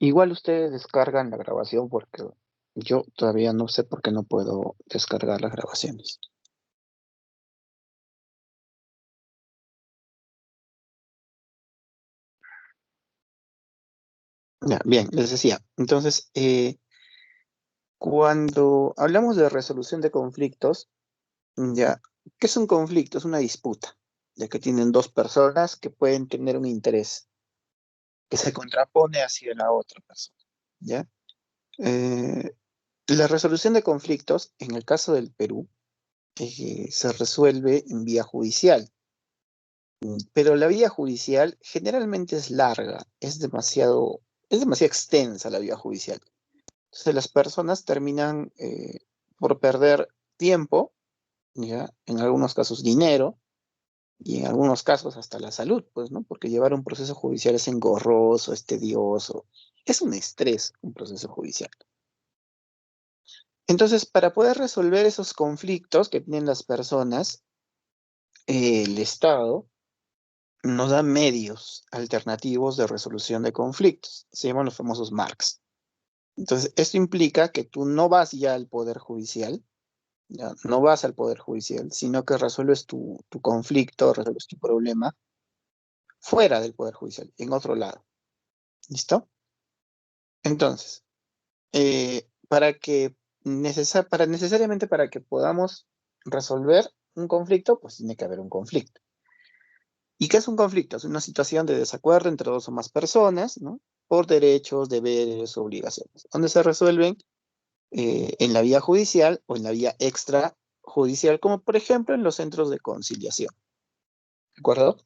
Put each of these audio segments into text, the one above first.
Igual ustedes descargan la grabación porque yo todavía no sé por qué no puedo descargar las grabaciones. Ya, bien, les decía. Entonces, cuando hablamos de resolución de conflictos, ya, ¿qué es un conflicto? Es una disputa, ya que tienen dos personas que pueden tener un interés que se contrapone hacia la otra persona, ¿ya? Eh, la resolución de conflictos, en el caso del Perú, se resuelve en vía judicial, pero la vía judicial generalmente es larga, es demasiado extensa la vía judicial. Entonces las personas terminan por perder tiempo, ¿ya? En algunos casos dinero, y en algunos casos hasta la salud, pues, ¿no? Porque llevar un proceso judicial es engorroso, es tedioso, es un estrés un proceso judicial. Entonces, para poder resolver esos conflictos que tienen las personas, el Estado nos da medios alternativos de resolución de conflictos. Se llaman los famosos MARCs. Entonces, esto implica que tú no vas ya al Poder Judicial, ya, no vas al Poder Judicial, sino que resuelves tu conflicto, resuelves tu problema fuera del Poder Judicial, en otro lado. ¿Listo? Entonces, necesariamente para que podamos resolver un conflicto, pues tiene que haber un conflicto. ¿Y qué es un conflicto? Es una situación de desacuerdo entre dos o más personas, ¿no? Por derechos, deberes, obligaciones, donde se resuelven en la vía judicial o en la vía extrajudicial, como por ejemplo en los centros de conciliación. ¿De acuerdo?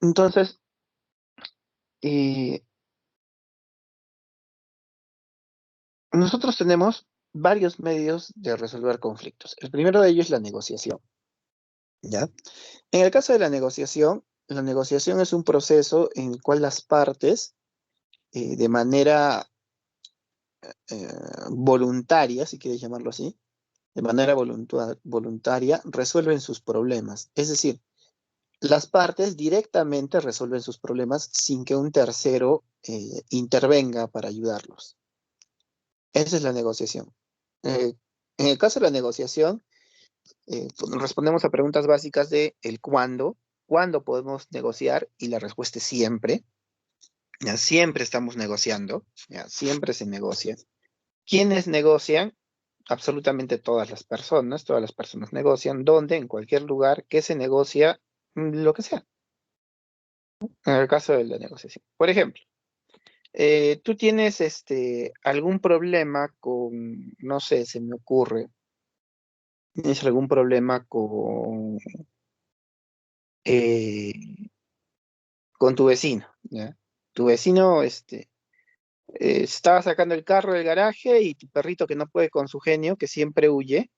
Entonces, eh, nosotros tenemos varios medios de resolver conflictos. El primero de ellos es la negociación, ¿ya? En el caso de la negociación es un proceso en el cual las partes, de manera eh, voluntaria, si quieres llamarlo así, de manera voluntaria, resuelven sus problemas. Es decir, las partes directamente resuelven sus problemas sin que un tercero intervenga para ayudarlos. Esa es la negociación. En el caso de la negociación, pues, respondemos a preguntas básicas de el cuándo podemos negociar, y la respuesta es siempre. Ya, siempre estamos negociando, ya, siempre se negocia. ¿Quiénes negocian? Absolutamente todas las personas negocian, donde, en cualquier lugar que se negocia, lo que sea, en el caso de la negociación. Por ejemplo, tú tienes algún problema con, no sé, se me ocurre, tienes algún problema eh, con tu vecino, ¿ya? Tu vecino estaba sacando el carro del garaje y tu perrito que no puede con su genio, que siempre huye,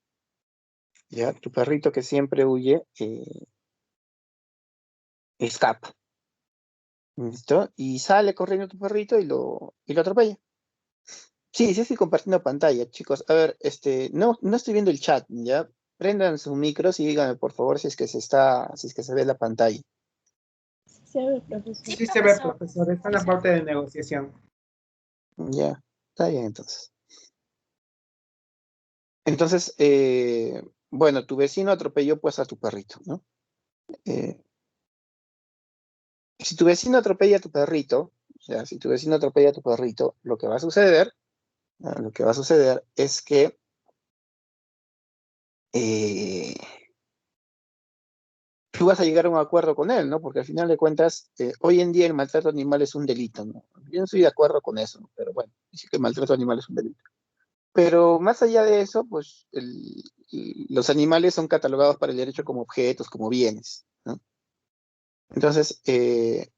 ¿ya? Tu perrito que siempre huye, escapa, ¿listo? Y sale corriendo tu perrito y lo atropella. Sí, sí estoy compartiendo pantalla, chicos. A ver, no estoy viendo el chat, ¿ya? Prendan sus micros y díganme, por favor, si es que se ve la pantalla. Se ve, profesor. Sí se ve, profesor, está en la parte de negociación. Ya, está bien entonces. Entonces, bueno, tu vecino atropelló pues a tu perrito, ¿no? Eh, si tu vecino atropella a tu perrito, o sea, si tu vecino atropella a tu perrito, lo que va a suceder, ¿no? Lo que va a suceder es que eh, tú vas a llegar a un acuerdo con él, ¿no? Porque al final de cuentas, hoy en día el maltrato animal es un delito, ¿no? Yo no estoy de acuerdo con eso, ¿no? Pero bueno, dice que el maltrato animal es un delito. Pero más allá de eso, pues los animales son catalogados para el derecho como objetos, como bienes, ¿no? Entonces, en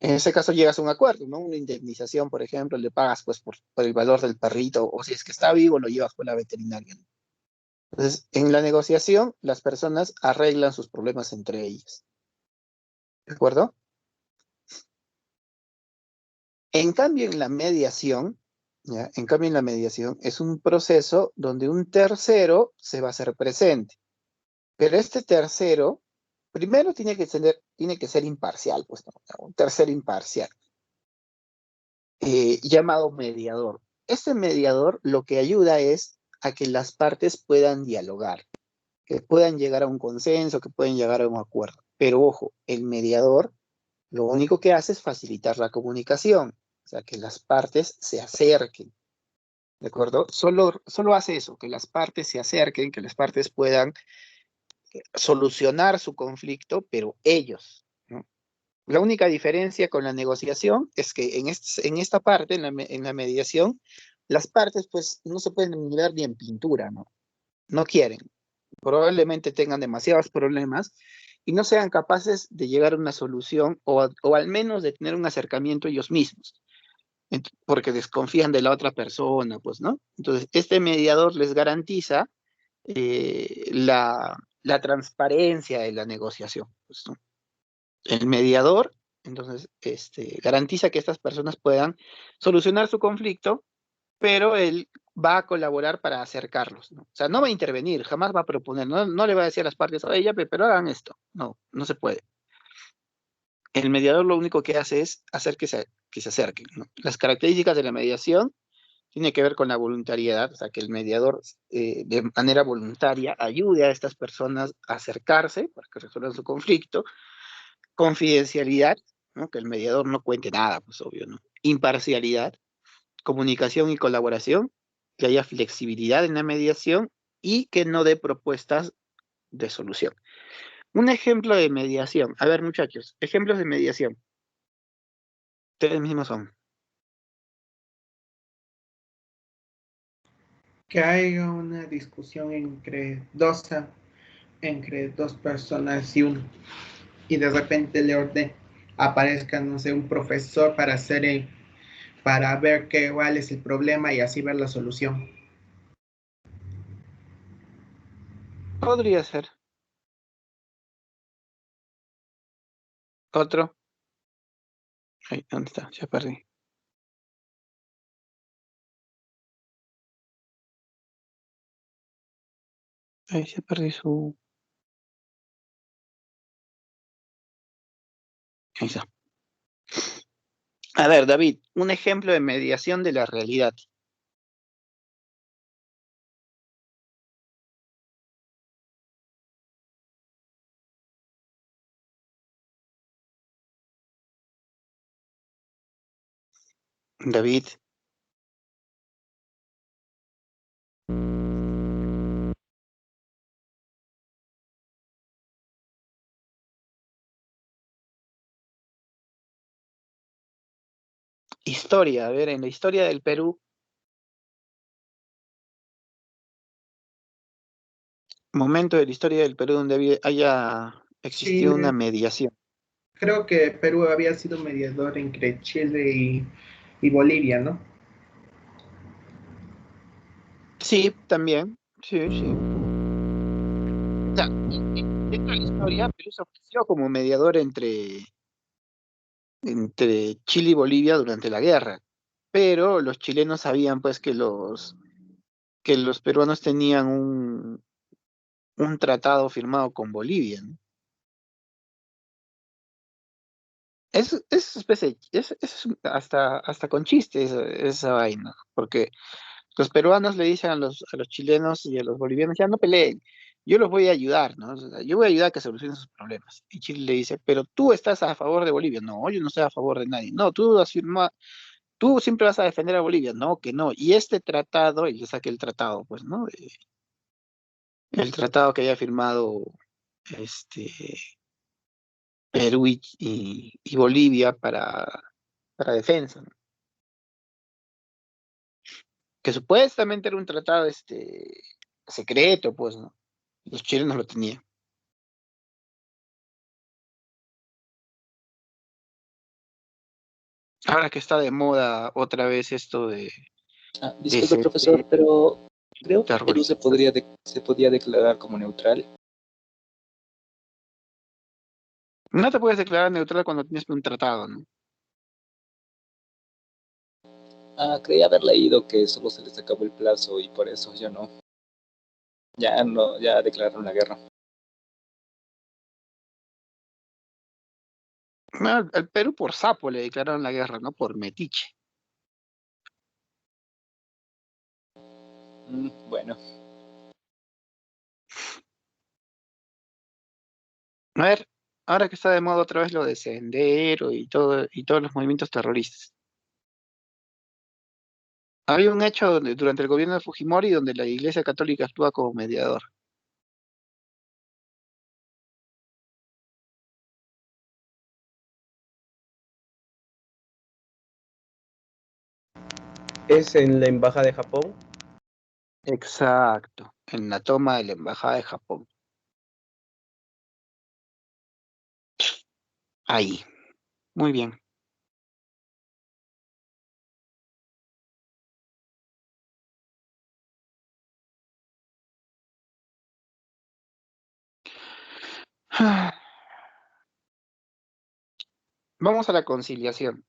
ese caso llegas a un acuerdo, ¿no? Una indemnización, por ejemplo, le pagas pues por el valor del perrito, o si es que está vivo, lo llevas con la veterinaria, ¿no? Entonces, en la negociación, las personas arreglan sus problemas entre ellas, ¿de acuerdo? En cambio, en la mediación, ¿ya? En cambio, en la mediación es un proceso donde un tercero se va a hacer presente, pero este tercero Primero tiene que ser imparcial, pues, ¿no? Un tercero imparcial, llamado mediador. Este mediador lo que ayuda es a que las partes puedan dialogar, que puedan llegar a un consenso, que puedan llegar a un acuerdo. Pero ojo, el mediador lo único que hace es facilitar la comunicación, o sea, que las partes se acerquen, ¿de acuerdo? Solo hace eso, que las partes se acerquen, que las partes puedan solucionar su conflicto, pero ellos, ¿no? La única diferencia con la negociación es que en esta parte, en la mediación, las partes pues no se pueden mirar ni en pintura, ¿no? No quieren. Probablemente tengan demasiados problemas y no sean capaces de llegar a una solución o al menos de tener un acercamiento ellos mismos, porque desconfían de la otra persona, pues, ¿no? Entonces, este mediador les garantiza la transparencia de la negociación, pues, ¿no? El mediador, entonces, garantiza que estas personas puedan solucionar su conflicto, pero él va a colaborar para acercarlos, ¿no? O sea, no va a intervenir, jamás va a proponer, no le va a decir a las partes, oye, ya, pero hagan esto. No, no se puede. El mediador lo único que hace es hacer que se acerquen, ¿no? Las características de la mediación tienen que ver con la voluntariedad, o sea, que el mediador de manera voluntaria ayude a estas personas a acercarse para que resuelvan su conflicto. Confidencialidad, ¿no? Que el mediador no cuente nada, pues obvio, ¿no? Imparcialidad, comunicación y colaboración, que haya flexibilidad en la mediación y que no dé propuestas de solución. Un ejemplo de mediación. A ver, muchachos, ejemplos de mediación. Ustedes mismos son. Que haya una discusión entre dos personas y de repente aparezca, no sé, un profesor para ver cuál es el problema y así ver la solución. Podría ser. Otro. Ay, ¿dónde está? Ya perdí. Ay, ya perdí su... Ahí está. A ver, David, un ejemplo de mediación de la realidad. David. Historia, a ver, en la historia del Perú, momento de la historia del Perú donde haya Sí, existido una mediación. creo que Perú había sido mediador entre Chile y Bolivia, ¿no? Sí, también. Sí, sí. O sea, dentro de la historia, Perú se ofreció como mediador entre Chile y Bolivia durante la guerra. Pero los chilenos sabían pues que los peruanos tenían un tratado firmado con Bolivia, ¿no? Es especie, es hasta con chistes esa vaina, porque los peruanos le dicen a los chilenos y a los bolivianos, ya no peleen, yo los voy a ayudar, ¿no? O sea, yo voy a ayudar a que solucionen sus problemas. Y Chile le dice, pero tú estás a favor de Bolivia. No, yo no estoy a favor de nadie. No, tú siempre vas a defender a Bolivia. No, que no. Y este tratado, y le saqué el tratado, pues, ¿no? El tratado que había firmado este, Perú y Bolivia para defensa, ¿no? Que supuestamente era un tratado secreto, pues, ¿no? Los chilenos lo tenían. Ahora que está de moda otra vez esto de Disculpe, profesor, pero creo que Perú arbolización. se podía declarar como neutral. No te puedes declarar neutral cuando tienes un tratado, ¿no? Creí haber leído que solo se les acabó el plazo y por eso ya declararon la guerra. No, al Perú por sapo le declararon la guerra, no por metiche. Bueno, A ver, ahora que está de moda otra vez lo de Sendero y todos los movimientos terroristas. Había un hecho durante el gobierno de Fujimori donde la Iglesia Católica actúa como mediador. Es en la embajada de Japón. Exacto, en la toma de la embajada de Japón. Ahí, muy bien. Vamos a la conciliación.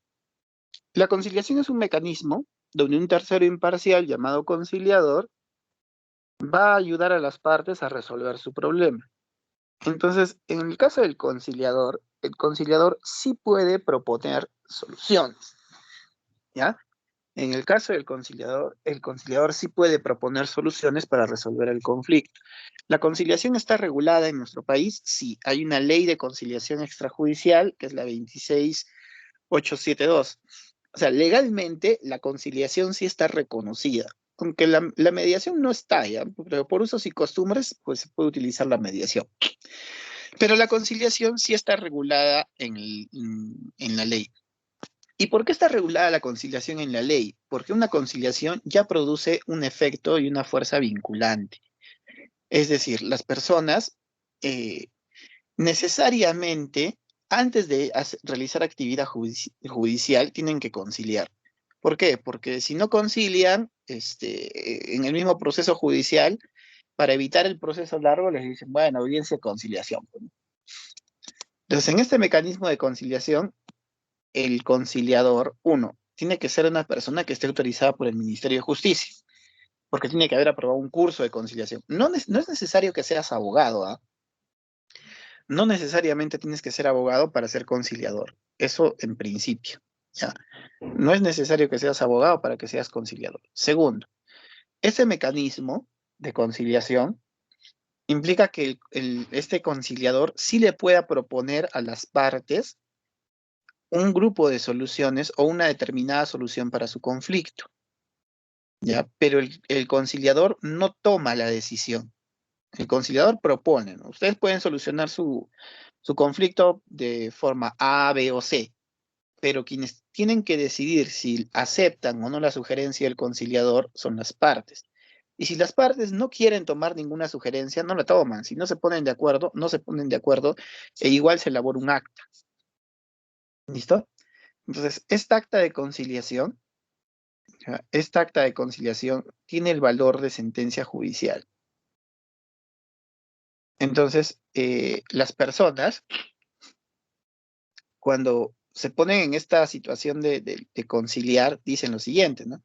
La conciliación es un mecanismo donde un tercero imparcial llamado conciliador va a ayudar a las partes a resolver su problema. Entonces, en el caso del conciliador, el conciliador sí puede proponer soluciones, ¿ya? En el caso del conciliador, el conciliador sí puede proponer soluciones para resolver el conflicto. ¿La conciliación está regulada en nuestro país? Sí, hay una ley de conciliación extrajudicial, que es la 26872. O sea, legalmente la conciliación sí está reconocida, aunque la mediación no está ya, pero por usos y costumbres, pues se puede utilizar la mediación. Pero la conciliación sí está regulada en la ley. ¿Y por qué está regulada la conciliación en la ley? Porque una conciliación ya produce un efecto y una fuerza vinculante. Es decir, las personas eh, necesariamente, antes de realizar actividad judicial, tienen que conciliar. ¿Por qué? Porque si no concilian, en el mismo proceso judicial, para evitar el proceso largo, les dicen, bueno, audiencia de conciliación. Entonces, en este mecanismo de conciliación, el conciliador, uno, tiene que ser una persona que esté autorizada por el Ministerio de Justicia, porque tiene que haber aprobado un curso de conciliación. No es necesario que seas abogado, ¿ah? No necesariamente tienes que ser abogado para ser conciliador. Eso en principio, ¿ya? No es necesario que seas abogado para que seas conciliador. Segundo, ese mecanismo de conciliación implica que este conciliador sí le pueda proponer a las partes un grupo de soluciones o una determinada solución para su conflicto, ¿ya? Pero el conciliador no toma la decisión. El conciliador propone, ¿no? Ustedes pueden solucionar su conflicto de forma A, B o C, pero quienes tienen que decidir si aceptan o no la sugerencia del conciliador son las partes. Y si las partes no quieren tomar ninguna sugerencia, no la toman. Si no se ponen de acuerdo, no se ponen de acuerdo, e igual se elabora un acta. ¿Listo? Entonces, esta acta de conciliación tiene el valor de sentencia judicial. Entonces, las personas, cuando se ponen en esta situación de conciliar, dicen lo siguiente, ¿no?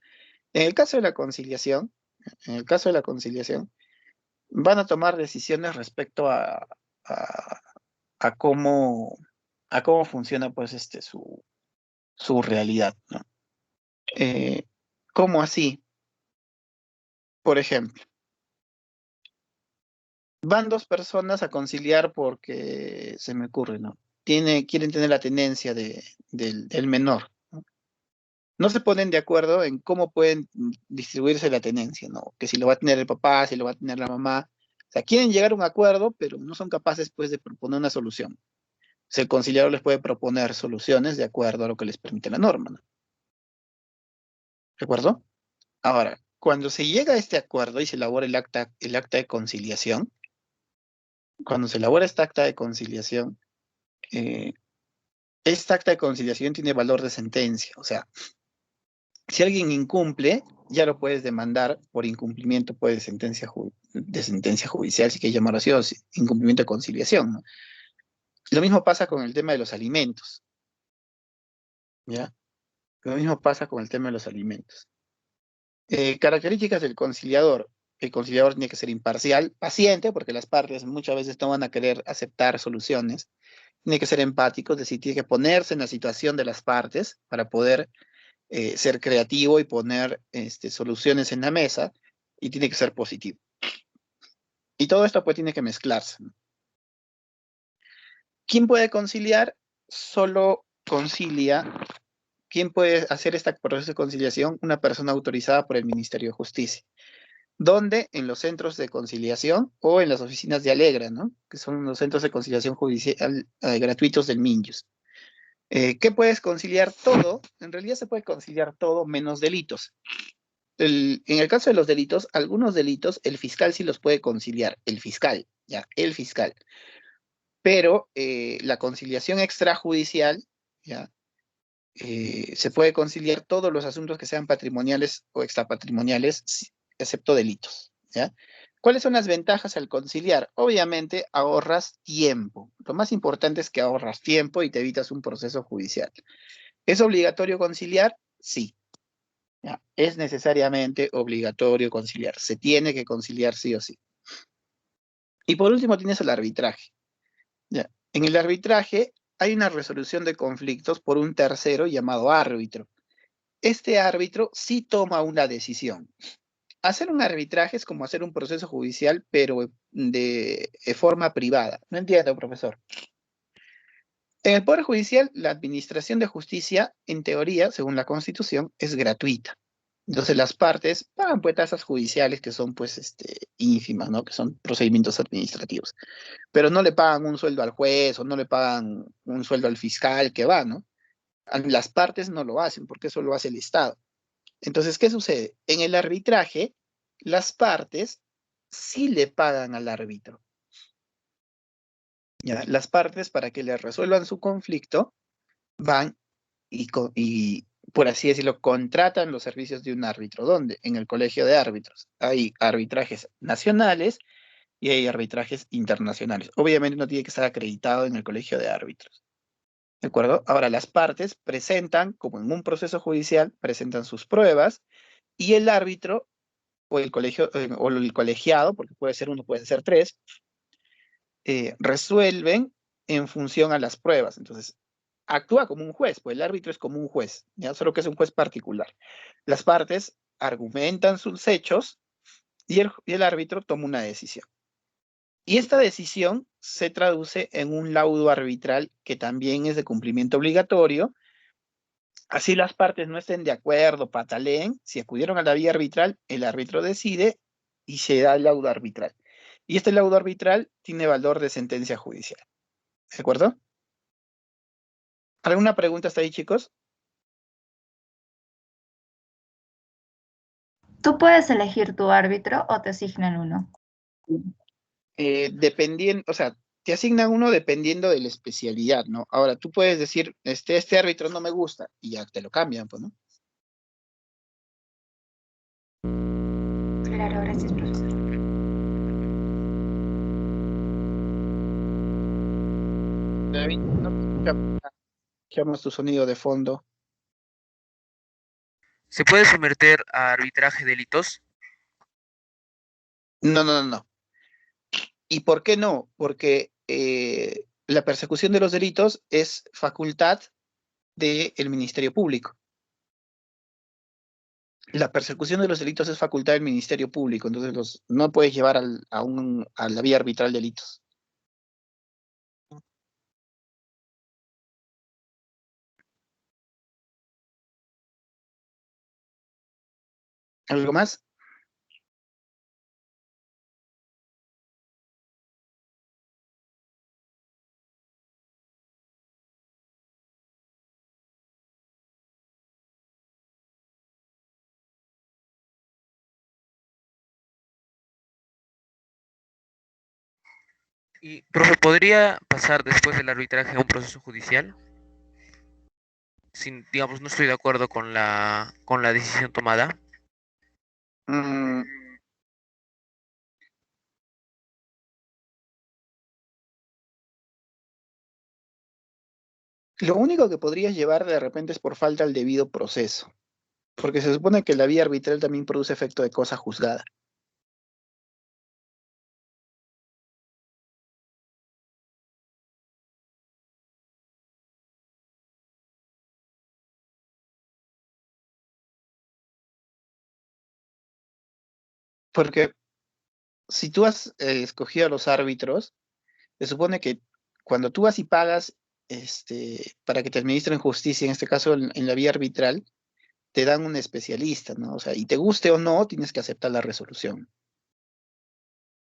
En el caso de la conciliación, en el caso de la conciliación, van a tomar decisiones respecto a- a cómo funciona, pues, su realidad, ¿no? Eh, ¿Cómo así? Por ejemplo, van dos personas a conciliar porque se me ocurre, ¿no? Quieren tener la tenencia del menor, ¿no? No se ponen de acuerdo en cómo pueden distribuirse la tenencia, ¿no? Que si lo va a tener el papá, si lo va a tener la mamá. O sea, quieren llegar a un acuerdo, pero no son capaces, pues, de proponer una solución. O sea, el conciliador les puede proponer soluciones de acuerdo a lo que les permite la norma, ¿no? ¿De acuerdo? Ahora, cuando se llega a este acuerdo y se elabora el acta de conciliación, cuando se elabora esta acta de conciliación, eh, esta acta de conciliación tiene valor de sentencia. O sea, si alguien incumple, ya lo puedes demandar por incumplimiento, pues, de sentencia judicial, si quieres llamarlo así, o incumplimiento de conciliación, ¿no? Lo mismo pasa con el tema de los alimentos, ¿ya? Lo mismo pasa con el tema de los alimentos. Características del conciliador. El conciliador tiene que ser imparcial, paciente, porque las partes muchas veces no van a querer aceptar soluciones, tiene que ser empático, es decir, tiene que ponerse en la situación de las partes para poder ser creativo y poner soluciones en la mesa, y tiene que ser positivo. Y todo esto pues tiene que mezclarse, ¿no? ¿Quién puede conciliar? Solo concilia. ¿Quién puede hacer este proceso de conciliación? Una persona autorizada por el Ministerio de Justicia. ¿Dónde? En los centros de conciliación o en las oficinas de Alegra, ¿no? Que son los centros de conciliación judicial gratuitos del MINJUS. ¿Qué puedes conciliar? Todo. En realidad se puede conciliar todo menos delitos. En el caso de los delitos, algunos delitos, el fiscal sí los puede conciliar. El fiscal, ya, el fiscal. Pero la conciliación extrajudicial, ya, se puede conciliar todos los asuntos que sean patrimoniales o extrapatrimoniales, excepto delitos, ¿ya? ¿Cuáles son las ventajas al conciliar? Obviamente ahorras tiempo. Lo más importante es que ahorras tiempo y te evitas un proceso judicial. ¿Es obligatorio conciliar? Sí. ¿Ya? Es necesariamente obligatorio conciliar. Se tiene que conciliar sí o sí. Y por último tienes el arbitraje. ¿Ya? En el arbitraje hay una resolución de conflictos por un tercero llamado árbitro. Este árbitro sí toma una decisión. Hacer un arbitraje es como hacer un proceso judicial, pero de forma privada. No entiendo, profesor. En el Poder Judicial, la administración de justicia, en teoría, según la Constitución, es gratuita. Entonces las partes pagan pues tasas judiciales que son pues ínfimas, ¿no? Que son procedimientos administrativos. Pero no le pagan un sueldo al juez o no le pagan un sueldo al fiscal que va, ¿no? Las partes no lo hacen porque eso lo hace el Estado. Entonces, ¿qué sucede? En el arbitraje, las partes sí le pagan al árbitro. ¿Ya? Las partes, para que le resuelvan su conflicto, van y, por así decirlo, contratan los servicios de un árbitro. ¿Dónde? En el colegio de árbitros. Hay arbitrajes nacionales y hay arbitrajes internacionales. Obviamente no tiene que estar acreditado en el colegio de árbitros. ¿De acuerdo? Ahora, las partes presentan, como en un proceso judicial, presentan sus pruebas y el árbitro o el colegio o el colegiado, porque puede ser uno, pueden ser tres, resuelven en función a las pruebas. Entonces, actúa como un juez, pues el árbitro es como un juez, ¿ya? Solo que es un juez particular. Las partes argumentan sus hechos y el árbitro toma una decisión. Y esta decisión se traduce en un laudo arbitral que también es de cumplimiento obligatorio. Así las partes no estén de acuerdo, pataleen, si acudieron a la vía arbitral, el árbitro decide y se da el laudo arbitral. Y este laudo arbitral tiene valor de sentencia judicial. ¿De acuerdo? ¿Alguna pregunta hasta ahí, chicos? ¿Tú puedes elegir tu árbitro o te asignan uno? Dependiendo, o sea, te asignan uno dependiendo de la especialidad, ¿no? Ahora, tú puedes decir, este árbitro no me gusta, y ya te lo cambian, pues, ¿no? Claro, gracias, profesor. David, no escuchamos tu sonido de fondo. ¿Se puede someter a arbitraje delitos? No, no, no, no. ¿Y por qué no? Porque la persecución de los delitos es facultad del Ministerio Público. La persecución de los delitos es facultad del Ministerio Público, entonces no puedes llevar a la vía arbitral delitos. ¿Algo más? Y, profe, ¿podría pasar después del arbitraje a un proceso judicial? Sin, digamos, no estoy de acuerdo con la decisión tomada. Mm, lo único que podrías llevar de repente es por falta al debido proceso, porque se supone que la vía arbitral también produce efecto de cosa juzgada. Porque si tú has escogido a los árbitros, se supone que cuando tú vas y pagas para que te administren justicia, en este caso en la vía arbitral, te dan un especialista, ¿no? O sea, y te guste o no, tienes que aceptar la resolución.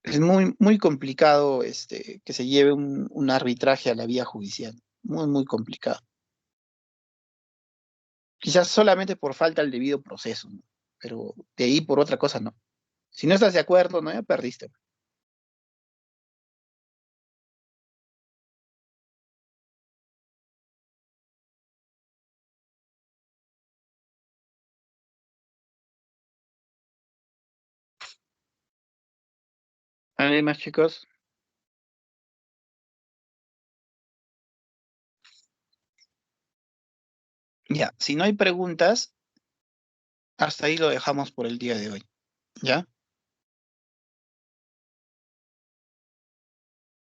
Es muy, muy complicado que se lleve un arbitraje a la vía judicial. Muy, muy complicado. Quizás solamente por falta del debido proceso, ¿no? Pero de ahí por otra cosa no. Si no estás de acuerdo, no, ya perdiste. ¿Alguien más, chicos? Ya, si no hay preguntas, hasta ahí lo dejamos por el día de hoy. ¿Ya?